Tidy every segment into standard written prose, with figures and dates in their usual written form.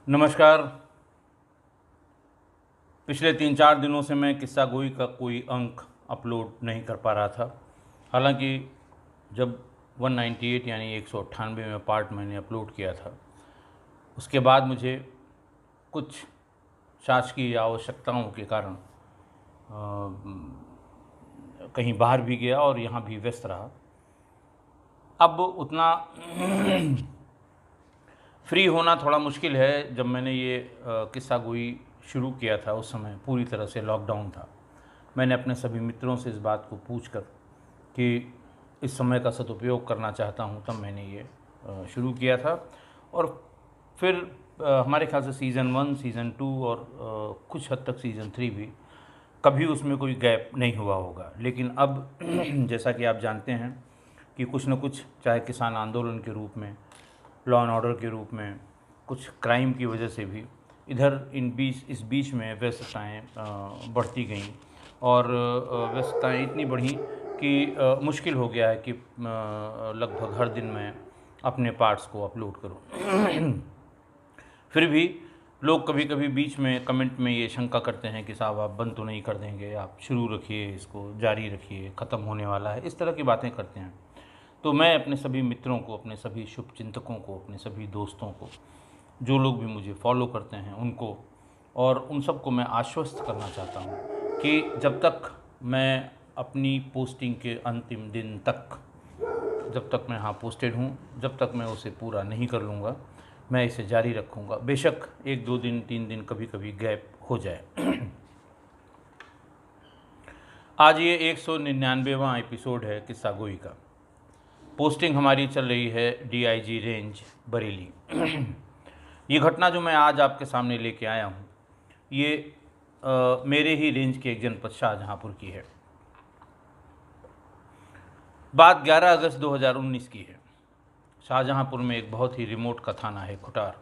नमस्कार। पिछले 3-4 दिनों से मैं किस्सा गोई का कोई अंक अपलोड नहीं कर पा रहा था। हालांकि जब 198 यानी 198वें पार्ट मैंने अपलोड किया था, उसके बाद मुझे कुछ शासकीय आवश्यकताओं के कारण कहीं बाहर भी गया और यहाँ भी व्यस्त रहा। अब उतना फ्री होना थोड़ा मुश्किल है। जब मैंने ये किस्सा गोई शुरू किया था उस समय पूरी तरह से लॉकडाउन था। मैंने अपने सभी मित्रों से इस बात को पूछकर कि इस समय का सदुपयोग करना चाहता हूँ, तब मैंने ये शुरू किया था। और फिर हमारे ख्याल से सीज़न 1, सीज़न 2 और कुछ हद तक सीज़न 3 भी कभी उसमें कोई गैप नहीं हुआ होगा। लेकिन अब जैसा कि आप जानते हैं कि कुछ न कुछ, चाहे किसान आंदोलन के रूप में, लॉ एंड ऑर्डर के रूप में, कुछ क्राइम की वजह से भी इधर इस बीच में व्यस्तताएँ बढ़ती गईं और व्यस्तताएँ इतनी बढ़ी कि मुश्किल हो गया है कि लगभग हर दिन मैं अपने पार्ट्स को अपलोड करूं। फिर भी लोग कभी कभी बीच में कमेंट में ये शंका करते हैं कि साहब आप बंद तो नहीं कर देंगे, आप शुरू रखिए, इसको जारी रखिए, ख़त्म होने वाला है, इस तरह की बातें करते हैं। तो मैं अपने सभी मित्रों को, अपने सभी शुभचिंतकों को, अपने सभी दोस्तों को, जो लोग भी मुझे फॉलो करते हैं उनको, और उन सबको मैं आश्वस्त करना चाहता हूँ कि जब तक मैं अपनी पोस्टिंग के अंतिम दिन तक, जब तक मैं यहाँ पोस्टेड हूँ, जब तक मैं उसे पूरा नहीं कर लूँगा, मैं इसे जारी रखूँगा। बेशक 1-2 दिन, 3 दिन कभी कभी गैप हो जाए। आज ये 199वां एपिसोड है किस्सा गोई का। पोस्टिंग हमारी चल रही है DIG रेंज बरेली। ये घटना जो मैं आज आपके सामने लेके आया हूँ, ये मेरे ही रेंज के एक जनपद शाहजहाँपुर की है। बात 11 अगस्त 2019 की है। शाहजहाँपुर में एक बहुत ही रिमोट का थाना है, खुटार।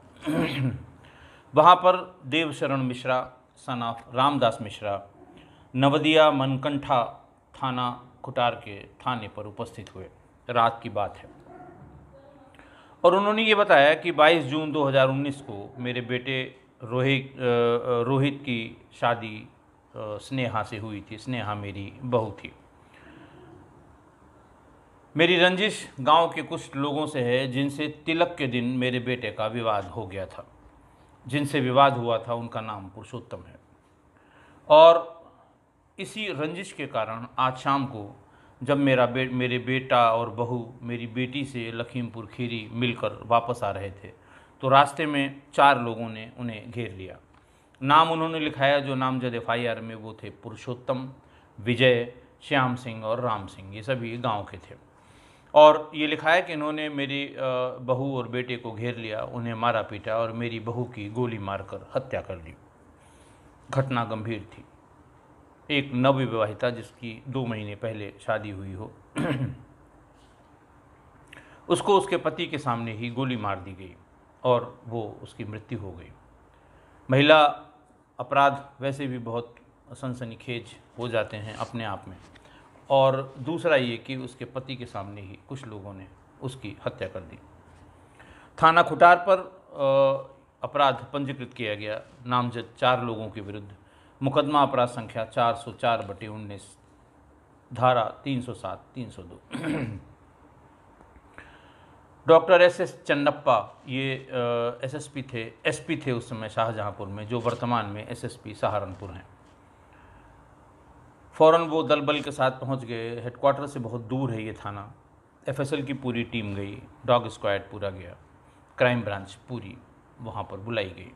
वहाँ पर देवशरण मिश्रा सन ऑफ रामदास मिश्रा नवदिया मनकंठा थाना खुटार के थाने पर उपस्थित हुए। रात की बात है और उन्होंने ये बताया कि 22 जून 2019 को मेरे बेटे रोहित की शादी स्नेहा से हुई थी। स्नेहा मेरी बहू थी। मेरी रंजिश गांव के कुछ लोगों से है जिनसे तिलक के दिन मेरे बेटे का विवाद हो गया था। जिनसे विवाद हुआ था उनका नाम पुरुषोत्तम है। और इसी रंजिश के कारण आज शाम को जब मेरे बेटा और बहू मेरी बेटी से लखीमपुर खीरी मिलकर वापस आ रहे थे, तो रास्ते में 4 लोगों ने उन्हें घेर लिया। नाम उन्होंने लिखाया जो नामजद FIR में, वो थे पुरुषोत्तम, विजय, श्याम सिंह और राम सिंह। ये सभी गांव के थे। और ये लिखा है कि इन्होंने मेरी बहू और बेटे को घेर लिया, उन्हें मारा पीटा और मेरी बहू की गोली मारकर हत्या कर दी। घटना गंभीर थी। एक नवविवाहिता जिसकी 2 महीने पहले शादी हुई हो, उसको उसके पति के सामने ही गोली मार दी गई और वो उसकी मृत्यु हो गई। महिला अपराध वैसे भी बहुत सनसनीखेज हो जाते हैं अपने आप में, और दूसरा ये कि उसके पति के सामने ही कुछ लोगों ने उसकी हत्या कर दी। थाना खुटार पर अपराध पंजीकृत किया गया नामजद 4 लोगों के विरुद्ध। मुकदमा अपराध संख्या 404/19, धारा 307, 302। डॉक्टर SS चन्नप्पा, ये SP थे उस समय शाहजहाँपुर में, जो वर्तमान में SSP सहारनपुर हैं। फ़ौरन वो दल बल के साथ पहुंच गए। हेडक्वार्टर से बहुत दूर है ये थाना। FSL की पूरी टीम गई, डॉग स्क्वाड पूरा गया, क्राइम ब्रांच पूरी वहाँ पर बुलाई गई।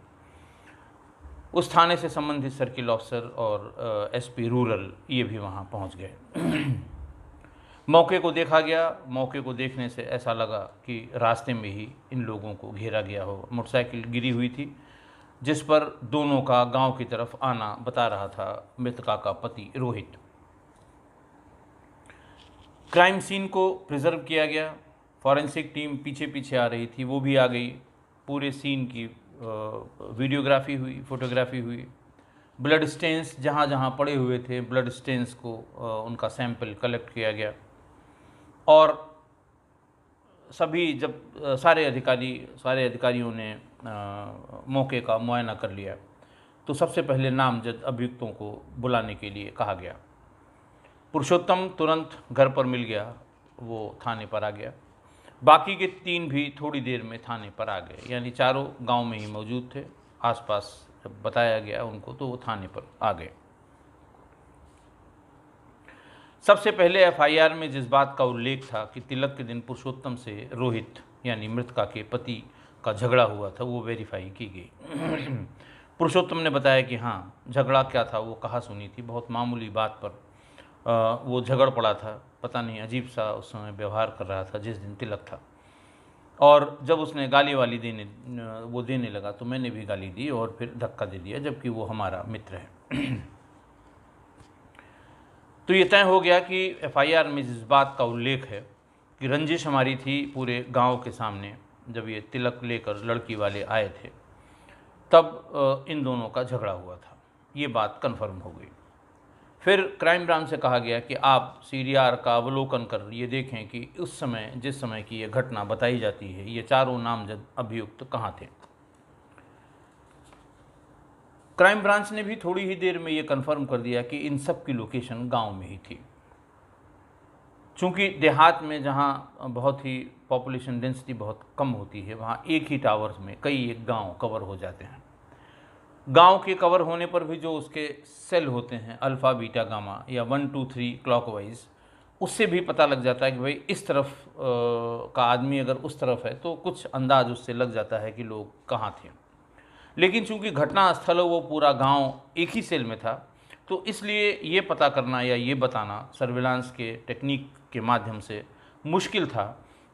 उस थाने से संबंधित सर्किल ऑफिसर और SP रूरल ये भी वहाँ पहुँच गए। मौके को देखा गया। मौके को देखने से ऐसा लगा कि रास्ते में ही इन लोगों को घेरा गया हो। मोटरसाइकिल गिरी हुई थी जिस पर दोनों का गांव की तरफ आना बता रहा था मृतका का पति रोहित। क्राइम सीन को प्रिजर्व किया गया। फॉरेंसिक टीम पीछे पीछे आ रही थी, वो भी आ गई। पूरे सीन की वीडियोग्राफी हुई, फोटोग्राफी हुई। ब्लड स्टेन्स जहाँ जहाँ पड़े हुए थे, ब्लड स्टेन्स को उनका सैंपल कलेक्ट किया गया। और सभी जब सारे अधिकारियों ने मौके का मुआयना कर लिया। तो सबसे पहले नामजद अभियुक्तों को बुलाने के लिए कहा गया। पुरुषोत्तम तुरंत घर पर मिल गया, वो थाने पर आ गया। बाकी के 3 भी थोड़ी देर में थाने पर आ गए, यानी चारों गांव में ही मौजूद थे। आसपास जब बताया गया उनको तो वो थाने पर आ गए। सबसे पहले एफआईआर में जिस बात का उल्लेख था कि तिलक के दिन पुरुषोत्तम से रोहित यानी मृतका के पति का झगड़ा हुआ था, वो वेरीफाई की गई। पुरुषोत्तम ने बताया कि हाँ, झगड़ा क्या था वो कहा सुनी थी, बहुत मामूली बात पर वो झगड़ पड़ा था। पता नहीं अजीब सा उस समय व्यवहार कर रहा था जिस दिन तिलक था। और जब उसने गाली वाली देने लगा तो मैंने भी गाली दी और फिर धक्का दे दिया, जबकि वो हमारा मित्र है। तो ये तय हो गया कि एफआईआर में जिस बात का उल्लेख है कि रंजिश हमारी थी पूरे गांव के सामने, जब ये तिलक लेकर लड़की वाले आए थे तब इन दोनों का झगड़ा हुआ था, ये बात कन्फर्म हो गई। फिर क्राइम ब्रांच से कहा गया कि आप सीडीआर का अवलोकन कर ये देखें कि उस समय जिस समय की ये घटना बताई जाती है ये चारों नामजद अभियुक्त कहाँ थे। क्राइम ब्रांच ने भी थोड़ी ही देर में ये कन्फर्म कर दिया कि इन सब की लोकेशन गांव में ही थी। चूँकि देहात में जहाँ बहुत ही पॉपुलेशन डेंसिटी बहुत कम होती है, वहाँ एक ही टावर्स में कई एक गांव कवर हो जाते हैं। गांव के कवर होने पर भी जो उसके सेल होते हैं अल्फ़ा बीटा गामा या 1 2 3 क्लॉकवाइज, उससे भी पता लग जाता है कि भाई इस तरफ का आदमी अगर उस तरफ है तो कुछ अंदाज उससे लग जाता है कि लोग कहाँ थे। लेकिन चूंकि घटना स्थल वो पूरा गांव एक ही सेल में था, तो इसलिए ये पता करना या ये बताना सर्विलांस के टेक्निक के माध्यम से मुश्किल था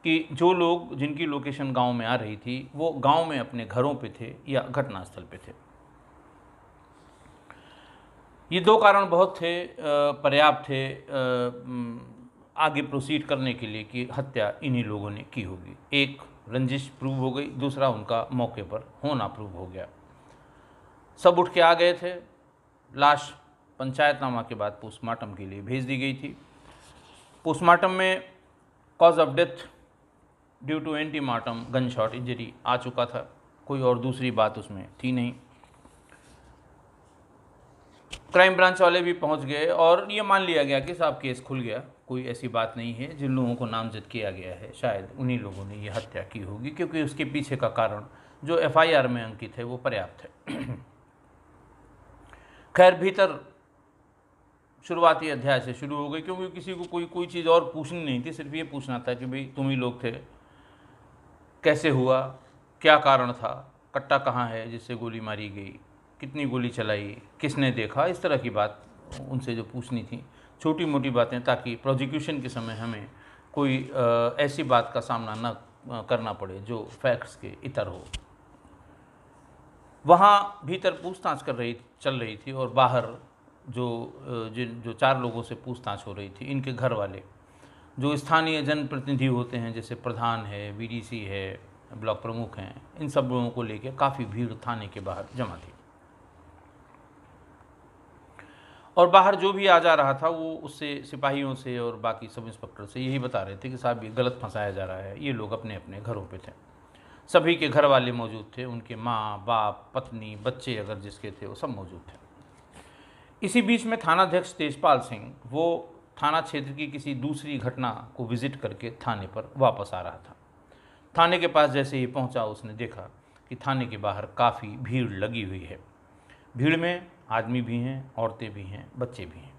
कि जो लोग जिनकी लोकेशन गांव में आ रही थी वो गांव में अपने घरों पे थे या घटनास्थल पे थे। ये 2 कारण बहुत थे, पर्याप्त थे आगे प्रोसीड करने के लिए कि हत्या इन्हीं लोगों ने की होगी। एक, रंजिश प्रूव हो गई, दूसरा उनका मौके पर होना प्रूव हो गया। सब उठ के आ गए थे। लाश पंचायतनामा के बाद पोस्टमार्टम के लिए भेज दी गई थी। पोस्टमार्टम में cause of death due to antemortem gun shot injury आ चुका था, कोई और दूसरी बात उसमें थी नहीं। क्राइम ब्रांच वाले भी पहुंच गए और ये मान लिया गया कि साहब केस खुल गया, कोई ऐसी बात नहीं है। जिन लोगों को नामजद किया गया है शायद उन्हीं लोगों ने ये हत्या की होगी, क्योंकि उसके पीछे का कारण जो एफआईआर में अंकित है वो पर्याप्त है। खैर, भीतर शुरुआती अध्याय से शुरू हो गई, क्योंकि किसी को कोई चीज़ और पूछनी नहीं थी, सिर्फ ये पूछना था कि भाई तुम ही लोग थे, कैसे हुआ, क्या कारण था, कट्टा कहाँ है जिससे गोली मारी गई, कितनी गोली चलाई, किसने देखा, इस तरह की बात उनसे जो पूछनी थी, छोटी मोटी बातें, ताकि प्रोसिक्यूशन के समय हमें कोई ऐसी बात का सामना न करना पड़े जो फैक्ट्स के इतर हो। वहाँ भीतर पूछताछ चल रही थी और बाहर जो 4 लोगों से पूछताछ हो रही थी, इनके घर वाले जो स्थानीय जनप्रतिनिधि होते हैं, जैसे प्रधान है, बीडीसी है, ब्लॉक प्रमुख हैं, इन सब लोगों को लेकर काफ़ी भीड़ थाने के बाहर जमा थी। और बाहर जो भी आ जा रहा था वो उससे, सिपाहियों से और बाकी सब इंस्पेक्टर से यही बता रहे थे कि साहब ये गलत फंसाया जा रहा है, ये लोग अपने अपने घरों पे थे। सभी के घर वाले मौजूद थे, उनके माँ बाप, पत्नी, बच्चे अगर जिसके थे वो सब मौजूद थे। इसी बीच में थानाध्यक्ष तेजपाल सिंह वो थाना क्षेत्र की किसी दूसरी घटना को विजिट करके थाने पर वापस आ रहा था। थाने के पास जैसे ही पहुंचा उसने देखा कि थाने के बाहर काफ़ी भीड़ लगी हुई है। भीड़ में आदमी भी हैं, औरतें भी हैं, बच्चे भी हैं।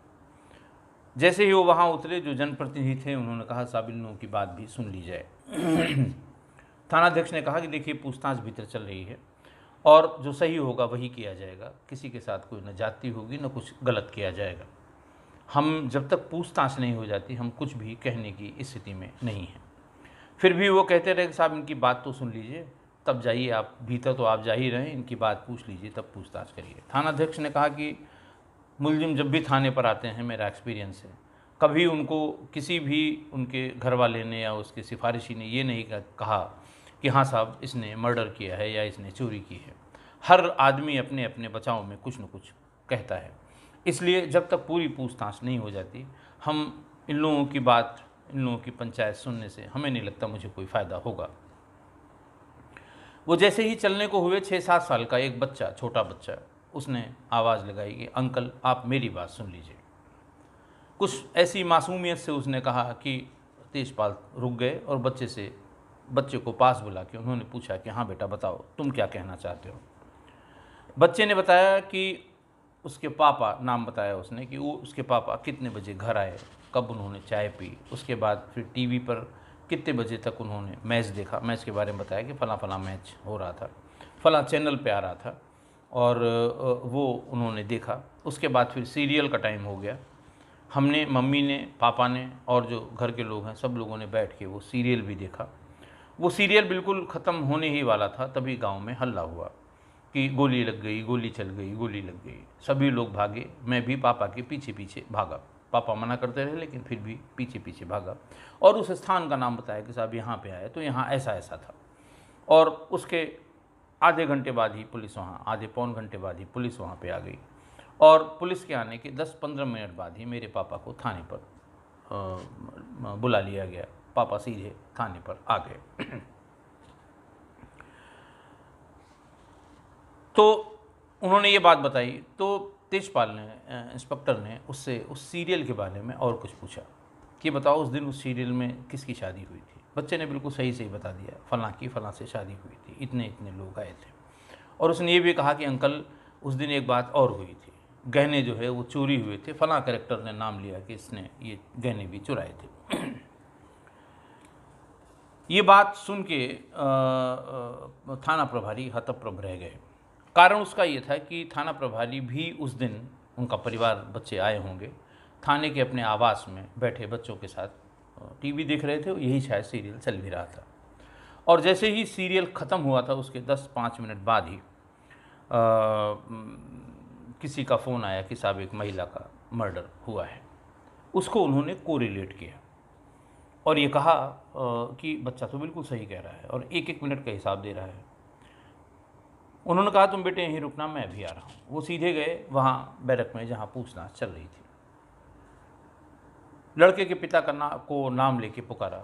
जैसे ही वो वहाँ उतरे, जो जनप्रतिनिधि थे उन्होंने कहा साहब इन लोगों की बात भी सुन ली जाए। थानाध्यक्ष ने कहा कि देखिए पूछताछ भीतर चल रही है और जो सही होगा वही किया जाएगा, किसी के साथ कोई न जाति होगी न कुछ गलत किया जाएगा। हम जब तक पूछताछ नहीं हो जाती हम कुछ भी कहने की स्थिति में नहीं हैं। फिर भी वो कहते रहे कि साहब इनकी बात तो सुन लीजिए, तब जाइए आप भीतर, तो आप जा ही रहे हैं, इनकी बात पूछ लीजिए तब पूछताछ करिए। थानाध्यक्ष ने कहा कि मुलजिम जब भी थाने पर आते हैं, मेरा एक्सपीरियंस है, कभी उनको किसी भी उनके घर वाले ने या उसके सिफारिशी ने ये नहीं कहा कि हाँ साहब इसने मर्डर किया है या इसने चोरी की है। हर आदमी अपने अपने बचाव में कुछ न कुछ कहता है। इसलिए जब तक पूरी पूछताछ नहीं हो जाती हम इन लोगों की बात, इन लोगों की पंचायत सुनने से हमें नहीं लगता मुझे कोई फ़ायदा होगा। वो जैसे ही चलने को हुए 6-7 साल का एक बच्चा, छोटा बच्चा, उसने आवाज़ लगाई कि अंकल आप मेरी बात सुन लीजिए। कुछ ऐसी मासूमियत से उसने कहा कि तेजपाल रुक गए और बच्चे को पास बुला के उन्होंने पूछा कि हाँ बेटा बताओ तुम क्या कहना चाहते हो। बच्चे ने बताया कि उसके पापा, नाम बताया उसने कि वो उसके पापा कितने बजे घर आए, कब उन्होंने चाय पी, उसके बाद फिर टीवी पर कितने बजे तक उन्होंने मैच देखा। मैच के बारे में बताया कि फ़लाँ फ़लाँ मैच हो रहा था, फ़लाँ चैनल पे आ रहा था और वो उन्होंने देखा। उसके बाद फिर सीरियल का टाइम हो गया। हमने, मम्मी ने, पापा ने और जो घर के लोग हैं सब लोगों ने बैठ के वो सीरियल भी देखा। वो सीरियल बिल्कुल ख़त्म होने ही वाला था तभी गांव में हल्ला हुआ कि गोली लग गई, गोली चल गई, गोली लग गई। सभी लोग भागे, मैं भी पापा के पीछे पीछे भागा। पापा मना करते रहे लेकिन फिर भी पीछे पीछे भागा और उस स्थान का नाम बताया कि साहब यहाँ पे आए तो यहाँ ऐसा ऐसा था। और उसके आधे घंटे बाद ही पुलिस वहाँ, आधे पौन घंटे बाद ही पुलिस वहाँ पे आ गई और पुलिस के आने के 10-15 मिनट बाद ही मेरे पापा को थाने पर बुला लिया गया। पापा सीधे थाने पर आ गए। तो उन्होंने ये बात बताई तो तेजपाल ने, इंस्पेक्टर ने उससे उस सीरियल के बारे में और कुछ पूछा कि बताओ उस दिन उस सीरियल में किसकी शादी हुई थी। बच्चे ने बिल्कुल सही सही बता दिया, फ़लाँ की फ़लाँ से शादी हुई थी, इतने इतने लोग आए थे। और उसने ये भी कहा कि अंकल उस दिन एक बात और हुई थी, गहने जो है वो चोरी हुए थे, फ़लाँ कैरेक्टर ने नाम लिया कि इसने ये गहने भी चुराए थे। ये बात सुन के थाना प्रभारी हतप्रभ रह गए। कारण उसका ये था कि थाना प्रभारी भी उस दिन, उनका परिवार, बच्चे आए होंगे, थाने के अपने आवास में बैठे बच्चों के साथ टीवी देख रहे थे। यही शायद सीरियल चल भी रहा था और जैसे ही सीरियल ख़त्म हुआ था उसके 10-5 मिनट बाद ही किसी का फ़ोन आया कि साहब एक महिला का मर्डर हुआ है। उसको उन्होंने कोरिलेट किया और ये कहा कि बच्चा तो बिल्कुल सही कह रहा है और एक एक मिनट का हिसाब दे रहा है। उन्होंने कहा तुम बेटे यहीं रुकना, मैं भी आ रहा हूँ। वो सीधे गए वहाँ बैरक में जहाँ पूछताछ चल रही थी। लड़के के पिता का नाम लेके पुकारा,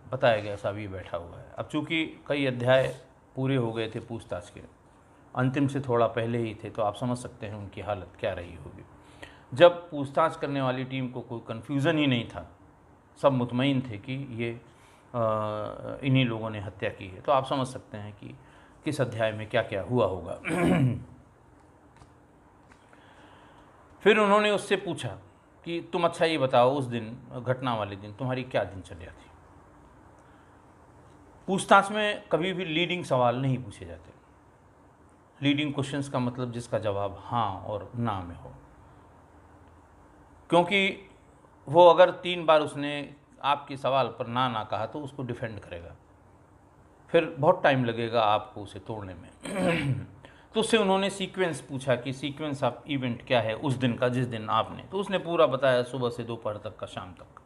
बताया गया साहब ये बैठा हुआ है। अब चूँकि कई अध्याय पूरे हो गए थे पूछताछ के, अंतिम से थोड़ा पहले ही थे, तो आप समझ सकते हैं उनकी हालत क्या रही होगी। जब पूछताछ करने वाली टीम को कोई कन्फ्यूज़न ही नहीं था, सब मुतमईन थे कि ये इन्हीं लोगों ने हत्या की है, तो आप समझ सकते हैं कि किस अध्याय में क्या क्या हुआ होगा। फिर उन्होंने उससे पूछा कि तुम अच्छा ये बताओ उस दिन, घटना वाले दिन तुम्हारी क्या दिनचर्या थी। पूछताछ में कभी भी लीडिंग सवाल नहीं पूछे जाते। लीडिंग क्वेश्चंस का मतलब जिसका जवाब हाँ और ना में हो, क्योंकि वो अगर 3 बार उसने आपके सवाल पर ना कहा तो उसको डिफेंड करेगा, फिर बहुत टाइम लगेगा आपको उसे तोड़ने में। तो उससे उन्होंने सीक्वेंस पूछा कि सीक्वेंस ऑफ इवेंट क्या है उस दिन का जिस दिन आपने, तो उसने पूरा बताया, सुबह से दोपहर तक का, शाम तक।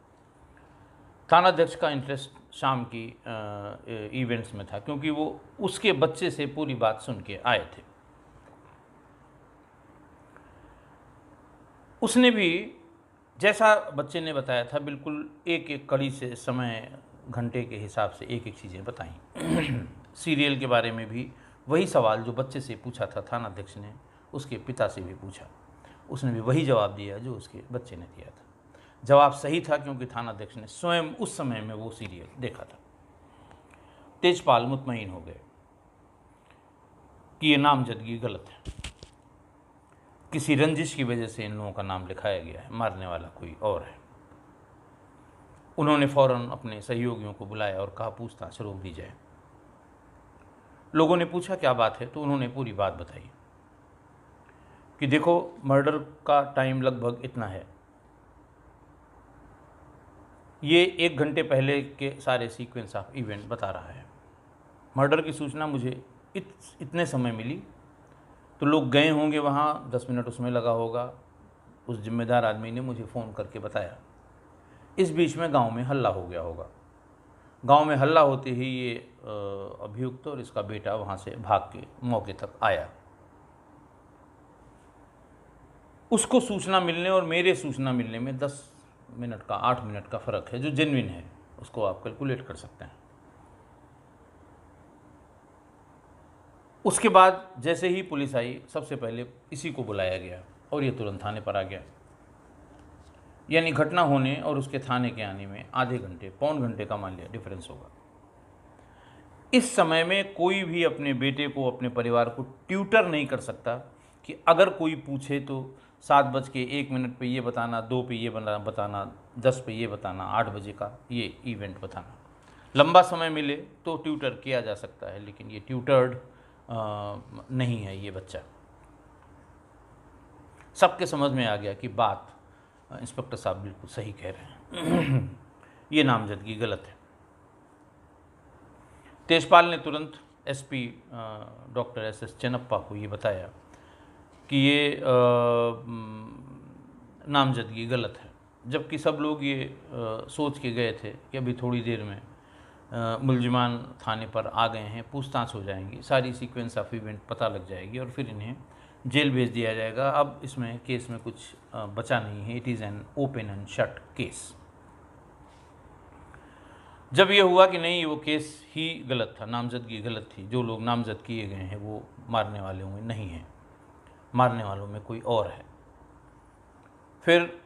थानाध्यक्ष का इंटरेस्ट शाम की इवेंट्स में था क्योंकि वो उसके बच्चे से पूरी बात सुन के आए थे। उसने भी जैसा बच्चे ने बताया था बिल्कुल एक एक कड़ी से, समय घंटे के हिसाब से एक एक चीज़ें बताई। सीरियल के बारे में भी वही सवाल जो बच्चे से पूछा था थानाध्यक्ष ने, उसके पिता से भी पूछा, उसने भी वही जवाब दिया जो उसके बच्चे ने दिया था। जवाब सही था क्योंकि थानाध्यक्ष ने स्वयं उस समय में वो सीरियल देखा था। तेजपाल मुतमईन हो गए कि ये नामजदगी गलत है, किसी रंजिश की वजह से इन लोगों का नाम लिखाया गया है, मारने वाला कोई और है। उन्होंने फ़ौरन अपने सहयोगियों को बुलाया और कहा पूछताछ रोक दी जाए। लोगों ने पूछा क्या बात है, तो उन्होंने पूरी बात बताई कि देखो मर्डर का टाइम लगभग इतना है, ये 1 घंटे पहले के सारे सीक्वेंस ऑफ इवेंट बता रहा है। मर्डर की सूचना मुझे इतने समय मिली तो लोग गए होंगे वहाँ, 10 मिनट उसमें लगा होगा, उस जिम्मेदार आदमी ने मुझे फ़ोन करके बताया। इस बीच में गांव में हल्ला हो गया होगा। गांव में हल्ला होते ही ये अभियुक्त और इसका बेटा वहाँ से भाग के मौके तक आया। उसको सूचना मिलने और मेरे सूचना मिलने में 10 मिनट का, 8 मिनट का फ़र्क है, जो जेन्युइन है, उसको आप कैलकुलेट कर सकते हैं। उसके बाद जैसे ही पुलिस आई, सबसे पहले इसी को बुलाया गया और ये तुरंत थाने पर आ गया। यानी घटना होने और उसके थाने के आने में आधे घंटे, पौन घंटे का मान लिया डिफरेंस होगा। इस समय में कोई भी अपने बेटे को, अपने परिवार को ट्यूटर नहीं कर सकता कि अगर कोई पूछे तो 7:01 पे ये बताना, 2 पे ये बताना, 10 पे ये बताना, 8 बजे का ये इवेंट बताना। लंबा समय मिले तो ट्यूटर किया जा सकता है, लेकिन ये ट्यूटर्ड नहीं है ये बच्चा। सबके समझ में आ गया कि बात इंस्पेक्टर साहब बिल्कुल सही कह रहे हैं। ये नामजदगी गलत है। तेजपाल ने तुरंत एसपी डॉक्टर एस चेन्नप्पा को ये बताया कि ये नामजदगी गलत है, जबकि सब लोग ये सोच के गए थे कि अभी थोड़ी देर में मुलजिमान थाने पर आ गए हैं, पूछताछ हो जाएंगी, सारी सीक्वेंस ऑफ इवेंट पता लग जाएगी और फिर इन्हें जेल भेज दिया जाएगा। अब इसमें केस में कुछ बचा नहीं है, it is an open and shut case. जब ये हुआ कि नहीं, वो केस ही गलत था, नामजदगी गलत थी, जो लोग नामजद किए गए हैं वो मारने वालों में नहीं हैं, मारने वालों में कोई और है। फिर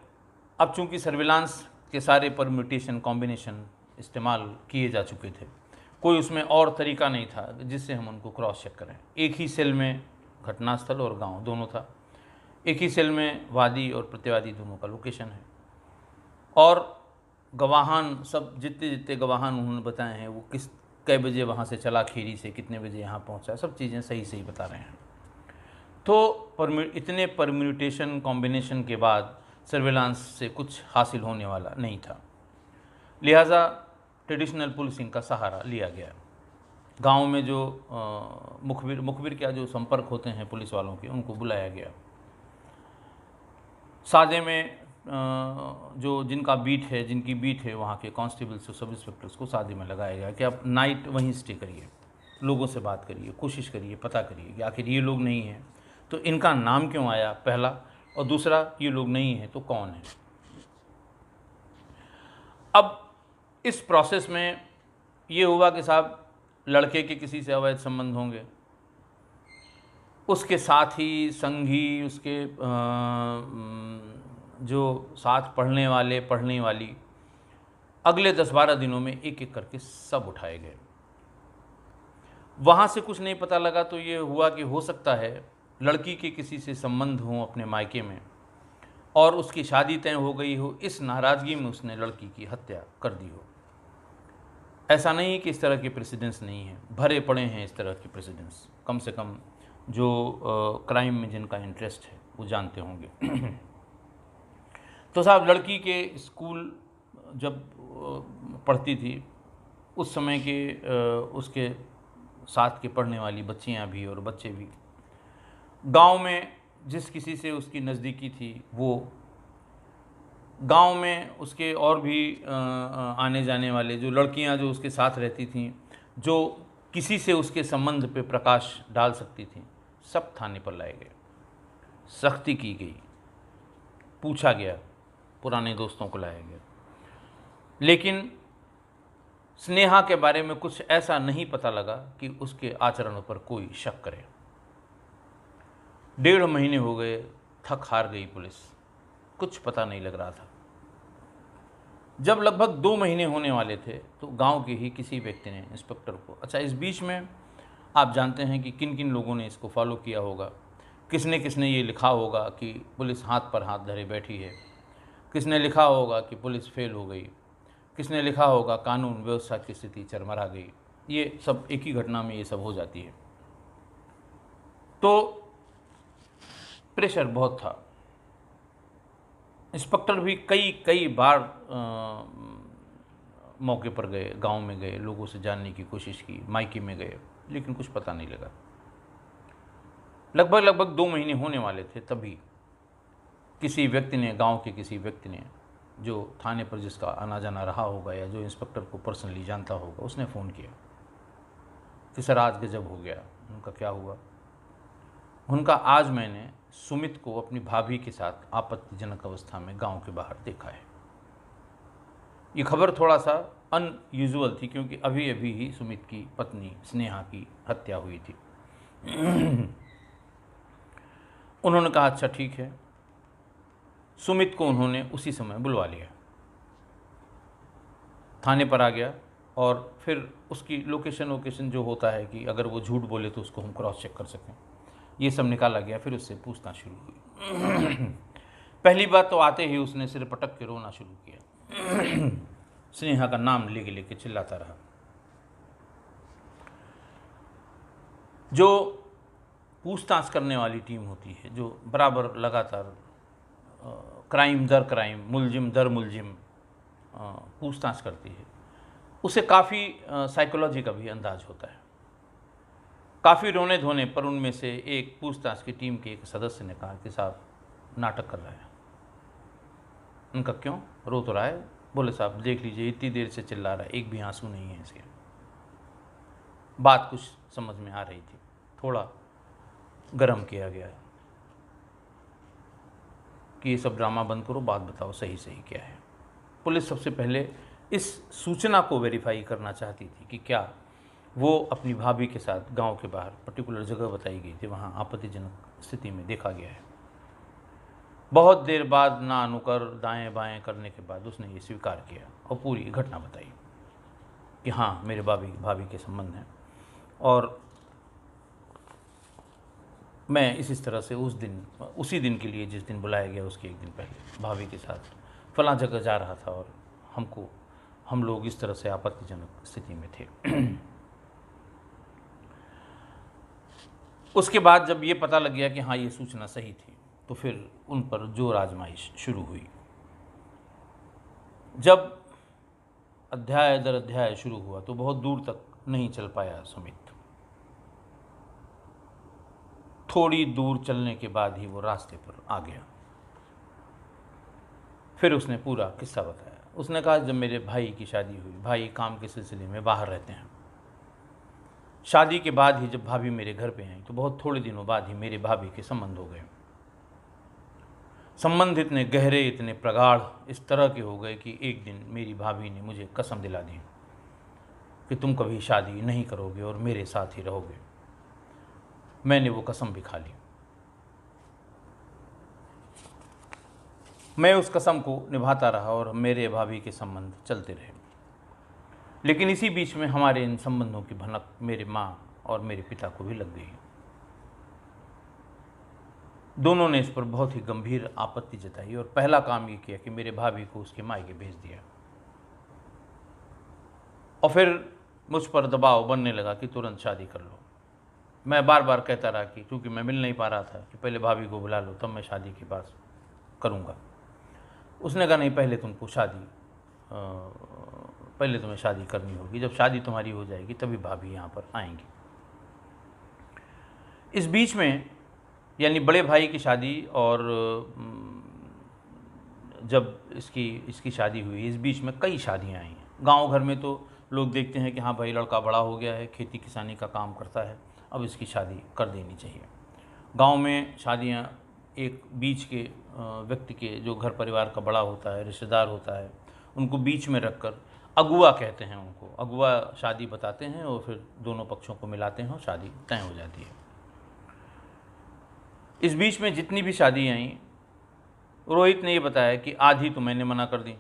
अब चूंकि सर्विलांस के सारे परम्यूटेशन कॉम्बिनेशन इस्तेमाल किए जा चुके थे, कोई उसमें और तरीका नहीं था जिससे हम उनको क्रॉस चेक करें। एक ही सेल में घटनास्थल और गांव दोनों था, एक ही सेल में वादी और प्रतिवादी दोनों का लोकेशन है, और गवाहान सब जितने गवाहान उन्होंने बताए हैं वो कै बजे वहाँ से चला खीरी से, कितने बजे यहाँ पहुँचा, सब चीज़ें सही सही बता रहे हैं। तो इतने परम्यूटेशन कॉम्बिनेशन के बाद सर्विलांस से कुछ हासिल होने वाला नहीं था, लिहाजा ट्रेडिशनल पुलिसिंग का सहारा लिया गया। गांव में जो मुखबिर क्या जो संपर्क होते हैं पुलिस वालों के, उनको बुलाया गया। सादे में जो जिनकी बीट है वहाँ के कांस्टेबल्स और सब इंस्पेक्टर्स को सादे में लगाया गया कि आप नाइट वहीं स्टे करिए, लोगों से बात करिए, कोशिश करिए, पता करिए कि आखिर ये लोग नहीं हैं तो इनका नाम क्यों आया, पहला, और दूसरा ये लोग नहीं हैं तो कौन है। अब इस प्रोसेस में ये हुआ कि साहब लड़के के किसी से अवैध संबंध होंगे, उसके साथी संगी, उसके जो साथ पढ़ने वाली, अगले 10-12 दिनों में एक एक करके सब उठाए गए। वहाँ से कुछ नहीं पता लगा तो ये हुआ कि हो सकता है लड़की के किसी से संबंध हों अपने मायके में और उसकी शादी तय हो गई हो, इस नाराज़गी में उसने लड़की की हत्या कर दी हो। ऐसा नहीं कि इस तरह के प्रेसिडेंस नहीं हैं, भरे पड़े हैं इस तरह के प्रेसिडेंस, कम से कम जो क्राइम में जिनका इंटरेस्ट है वो जानते होंगे। तो साहब लड़की के स्कूल जब पढ़ती थी उस समय के उसके साथ के पढ़ने वाली बच्चियां भी और बच्चे भी, गांव में जिस किसी से उसकी नज़दीकी थी वो, गांव में उसके और भी आने जाने वाले जो लड़कियां जो उसके साथ रहती थीं, जो किसी से उसके संबंध पे प्रकाश डाल सकती थीं, सब थाने पर लाए गए, सख्ती की गई, पूछा गया, पुराने दोस्तों को लाया गया। लेकिन स्नेहा के बारे में कुछ ऐसा नहीं पता लगा कि उसके आचरणों पर कोई शक करे। 1.5 महीने हो गए, थक हार गई पुलिस, कुछ पता नहीं लग रहा था। जब लगभग 2 महीने होने वाले थे तो गांव के ही किसी व्यक्ति ने इंस्पेक्टर को, अच्छा इस बीच में आप जानते हैं कि किन किन लोगों ने इसको फॉलो किया होगा, किसने किसने ये लिखा होगा कि पुलिस हाथ पर हाथ धरे बैठी है, किसने लिखा होगा कि पुलिस फेल हो गई, किसने लिखा होगा कानून व्यवस्था की स्थिति चरमरा गई। ये सब एक ही घटना में ये सब हो जाती है। तो प्रेशर बहुत था। इंस्पेक्टर भी कई बार मौके पर गए, गांव में गए, लोगों से जानने की कोशिश की, मायके में गए, लेकिन कुछ पता नहीं लगा। लगभग 2 महीने होने वाले थे तभी किसी व्यक्ति ने, गांव के किसी व्यक्ति ने, जो थाने पर जिसका आना जाना रहा होगा या जो इंस्पेक्टर को पर्सनली जानता होगा, उसने फ़ोन किया कि सर आज गजब हो गया। उनका क्या हुआ? उनका आज मैंने सुमित को अपनी भाभी के साथ आपत्तिजनक अवस्था में गांव के बाहर देखा है। ये खबर थोड़ा सा अनयूजुअल थी क्योंकि अभी अभी ही सुमित की पत्नी स्नेहा की हत्या हुई थी। उन्होंने कहा अच्छा ठीक है। सुमित को उन्होंने उसी समय बुलवा लिया, थाने पर आ गया और फिर उसकी लोकेशन जो होता है कि अगर वो झूठ बोले तो उसको हम क्रॉस चेक कर सकें, ये सब निकाला गया। फिर उससे पूछताछ शुरू हुई। पहली बात तो आते ही उसने सिर पटक के रोना शुरू किया। स्नेहा का नाम लेके लेके चिल्लाता रहा। जो पूछताछ करने वाली टीम होती है, जो बराबर लगातार क्राइम दर क्राइम, मुलजिम दर मुलजिम पूछताछ करती है, उसे काफ़ी साइकोलॉजी का भी अंदाज होता है। काफ़ी रोने धोने पर उनमें से एक पूछताछ की टीम के एक सदस्य ने कहा कि साहब नाटक कर रहा है। उनका क्यों, रो तो रहा है? बोले साहब देख लीजिए इतनी देर से चिल्ला रहा है, एक भी आंसू नहीं है इसके। बात कुछ समझ में आ रही थी, थोड़ा गर्म किया गया कि ये सब ड्रामा बंद करो, बात बताओ सही सही क्या है। पुलिस सबसे पहले इस सूचना को वेरीफाई करना चाहती थी कि क्या वो अपनी भाभी के साथ गांव के बाहर पर्टिकुलर जगह बताई गई थी, वहाँ आपत्तिजनक स्थिति में देखा गया है। बहुत देर बाद ना अनुकर दाएं बाएं करने के बाद उसने ये स्वीकार किया और पूरी घटना बताई कि हाँ मेरे भाभी के संबंध हैं और मैं इस तरह से उसी दिन के लिए जिस दिन बुलाया गया उसके एक दिन पहले भाभी के साथ फलां जगह जा रहा था और हम लोग इस तरह से आपत्तिजनक स्थिति में थे। उसके बाद जब ये पता लग गया कि हाँ ये सूचना सही थी तो फिर उन पर जोर आजमाइश शुरू हुई। जब अध्याय दर अध्याय शुरू हुआ तो बहुत दूर तक नहीं चल पाया सुमित। थोड़ी दूर चलने के बाद ही वो रास्ते पर आ गया। फिर उसने पूरा किस्सा बताया। उसने कहा जब मेरे भाई की शादी हुई, भाई काम के सिलसिले में बाहर रहते हैं, शादी के बाद ही जब भाभी मेरे घर पे आई तो बहुत थोड़े दिनों बाद ही मेरे भाभी के संबंध हो गए। संबंध इतने गहरे, इतने प्रगाढ़, इस तरह के हो गए कि एक दिन मेरी भाभी ने मुझे कसम दिला दी कि तुम कभी शादी नहीं करोगे और मेरे साथ ही रहोगे। मैंने वो कसम भी खा ली। मैं उस कसम को निभाता रहा और मेरे भाभी के संबंध चलते रहे। लेकिन इसी बीच में हमारे इन संबंधों की भनक मेरे माँ और मेरे पिता को भी लग गई। दोनों ने इस पर बहुत ही गंभीर आपत्ति जताई और पहला काम ये किया कि मेरे भाभी को उसके मायके भेज दिया। और फिर मुझ पर दबाव बनने लगा कि तुरंत शादी कर लो। मैं बार बार कहता रहा कि क्योंकि मैं मिल नहीं पा रहा था कि पहले भाभी को बुला लो तब मैं शादी की बात करूँगा। उसने कहा नहीं, पहले तुम्हें शादी करनी होगी, जब शादी तुम्हारी हो जाएगी तभी भाभी यहाँ पर आएंगी। इस बीच में यानी बड़े भाई की शादी और जब इसकी शादी हुई, इस बीच में कई शादियाँ आई हैं। गांव घर में तो लोग देखते हैं कि हाँ भाई लड़का बड़ा हो गया है, खेती किसानी का काम करता है, अब इसकी शादी कर देनी चाहिए। गांव में शादियाँ एक बीच के व्यक्ति के जो घर परिवार का बड़ा होता है, रिश्तेदार होता है, उनको बीच में रखकर अगुआ कहते हैं उनको, अगुआ शादी बताते हैं और फिर दोनों पक्षों को मिलाते हैं और शादी तय हो जाती है। इस बीच में जितनी भी शादी आई, रोहित ने ये बताया कि आधी तो मैंने मना कर दी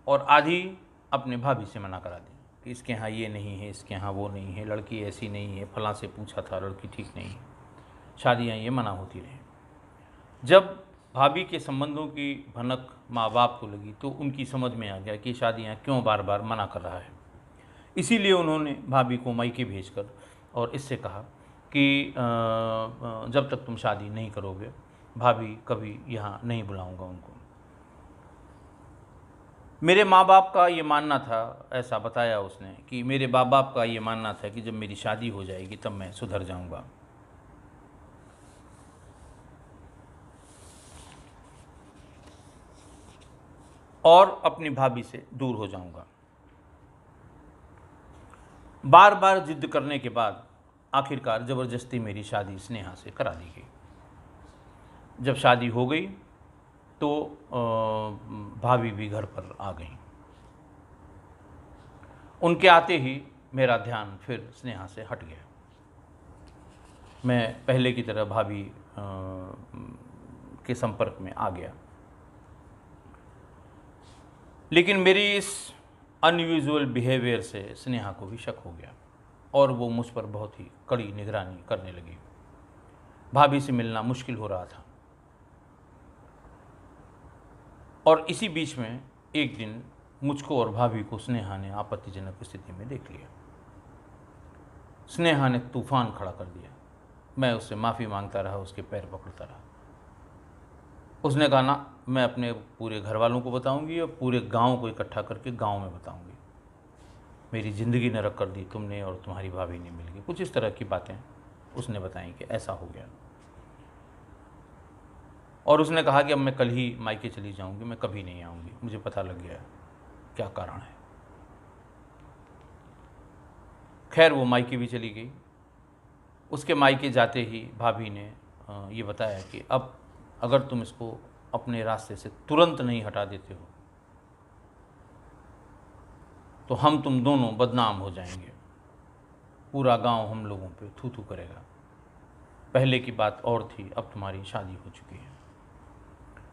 और आधी अपने भाभी से मना करा दी कि इसके यहाँ ये नहीं है, इसके यहाँ वो नहीं है, लड़की ऐसी नहीं है, फलां से पूछा था लड़की ठीक नहीं है। शादियाँ ये मना होती रही। जब भाभी के संबंधों की भनक माँ बाप को लगी तो उनकी समझ में आ गया कि शादियाँ क्यों बार बार मना कर रहा है। इसीलिए उन्होंने भाभी को मायके भेजकर और इससे कहा कि जब तक तुम शादी नहीं करोगे भाभी कभी यहाँ नहीं बुलाऊंगा उनको। मेरे माँ बाप का ये मानना था, ऐसा बताया उसने, कि मेरे माँ बाप का ये मानना था कि जब मेरी शादी हो जाएगी तब मैं सुधर जाऊंगा। और अपनी भाभी से दूर हो जाऊंगा। बार बार जिद करने के बाद आखिरकार ज़बरदस्ती मेरी शादी स्नेहा से करा दी गई। जब शादी हो गई तो भाभी भी घर पर आ गई। उनके आते ही मेरा ध्यान फिर स्नेहा से हट गया। मैं पहले की तरह भाभी के संपर्क में आ गया। लेकिन मेरी इस अनयूजुअल बिहेवियर से स्नेहा को भी शक हो गया और वो मुझ पर बहुत ही कड़ी निगरानी करने लगी। भाभी से मिलना मुश्किल हो रहा था। और इसी बीच में एक दिन मुझको और भाभी को स्नेहा ने आपत्तिजनक स्थिति में देख लिया। स्नेहा ने तूफान खड़ा कर दिया। मैं उससे माफ़ी मांगता रहा, उसके पैर पकड़ता रहा। उसने कहा, ना मैं अपने पूरे घर वालों को बताऊंगी और पूरे गांव को इकट्ठा करके गांव में बताऊंगी। मेरी ज़िंदगी नरक कर दी तुमने और तुम्हारी भाभी ने मिलकर। कुछ इस तरह की बातें उसने बताई कि ऐसा हो गया। और उसने कहा कि अब मैं कल ही मायके चली जाऊंगी, मैं कभी नहीं आऊंगी। मुझे पता लग गया क्या कारण है। खैर वो मायके भी चली गई। उसके मायके जाते ही भाभी ने ये बताया कि अब अगर तुम इसको अपने रास्ते से तुरंत नहीं हटा देते हो तो हम तुम दोनों बदनाम हो जाएंगे। पूरा गांव हम लोगों पे थू थू करेगा। पहले की बात और थी, अब तुम्हारी शादी हो चुकी है।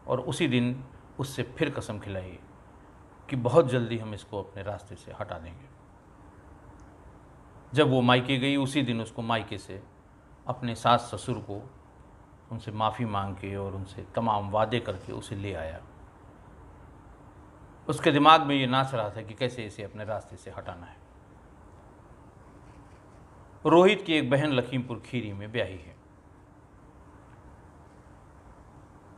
और उसी दिन उससे फिर कसम खिलाई कि बहुत जल्दी हम इसको अपने रास्ते से हटा देंगे। जब वो मायके गई उसी दिन उसको मायके से अपने सास ससुर को उनसे माफ़ी मांग के और उनसे तमाम वादे करके उसे ले आया। उसके दिमाग में ये नाच रहा था कि कैसे इसे अपने रास्ते से हटाना है। रोहित की एक बहन लखीमपुर खीरी में ब्याही है।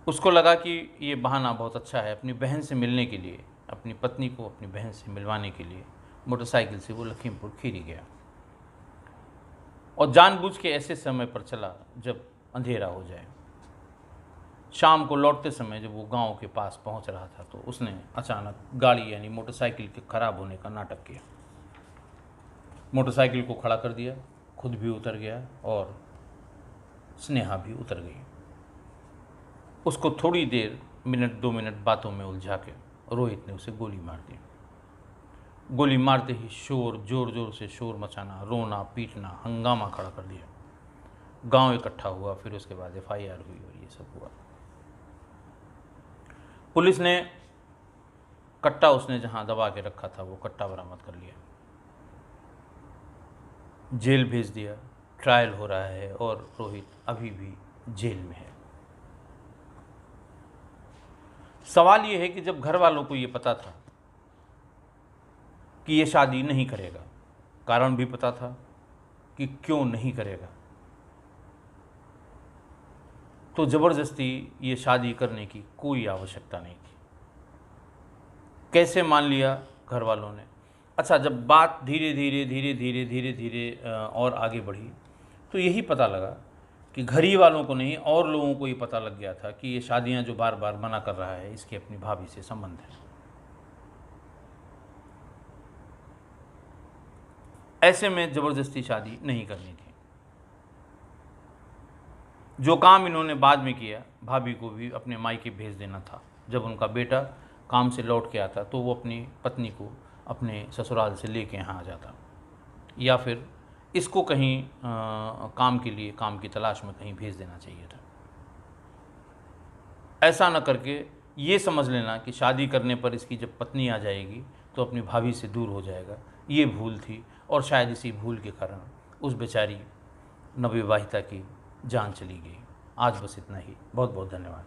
उसको लगा कि ये बहाना बहुत अच्छा है अपनी बहन से मिलने के लिए, अपनी पत्नी को अपनी बहन से मिलवाने के लिए मोटरसाइकिल से वो लखीमपुर खीरी गया और जानबूझ के ऐसे समय पर चला जब अंधेरा हो जाए। शाम को लौटते समय जब वो गांव के पास पहुंच रहा था तो उसने अचानक गाड़ी यानी मोटरसाइकिल के खराब होने का नाटक किया। मोटरसाइकिल को खड़ा कर दिया, खुद भी उतर गया और स्नेहा भी उतर गई। उसको थोड़ी देर मिनट 2 मिनट बातों में उलझा के रोहित ने उसे गोली मार दी। गोली मारते ही शोर, जोर जोर से शोर मचाना, रोना पीटना, हंगामा खड़ा कर दिया। गांव इकट्ठा हुआ। फिर उसके बाद FIR हुई और ये सब हुआ। पुलिस ने कट्टा उसने जहां दबा के रखा था वो कट्टा बरामद कर लिया, जेल भेज दिया। ट्रायल हो रहा है और रोहित अभी भी जेल में है। सवाल ये है कि जब घर वालों को ये पता था कि ये शादी नहीं करेगा, कारण भी पता था कि क्यों नहीं करेगा, तो ज़बरदस्ती ये शादी करने की कोई आवश्यकता नहीं थी। कैसे मान लिया घर वालों ने? अच्छा, जब बात धीरे धीरे और आगे बढ़ी तो यही पता लगा कि घर ही वालों को नहीं और लोगों को ये पता लग गया था कि ये शादियां जो बार बार मना कर रहा है इसकी अपनी भाभी से संबंध है। ऐसे में ज़बरदस्ती शादी नहीं करनी थी। जो काम इन्होंने बाद में किया, भाभी को भी अपने मायके भेज देना था। जब उनका बेटा काम से लौट के आता तो वो अपनी पत्नी को अपने ससुराल से लेके यहाँ आ जाता, या फिर इसको कहीं काम के लिए, काम की तलाश में कहीं भेज देना चाहिए था। ऐसा न करके ये समझ लेना कि शादी करने पर इसकी जब पत्नी आ जाएगी तो अपनी भाभी से दूर हो जाएगा, ये भूल थी। और शायद इसी भूल के कारण उस बेचारी नवविवाहिता की जान चली गई। आज बस इतना ही। बहुत बहुत धन्यवाद।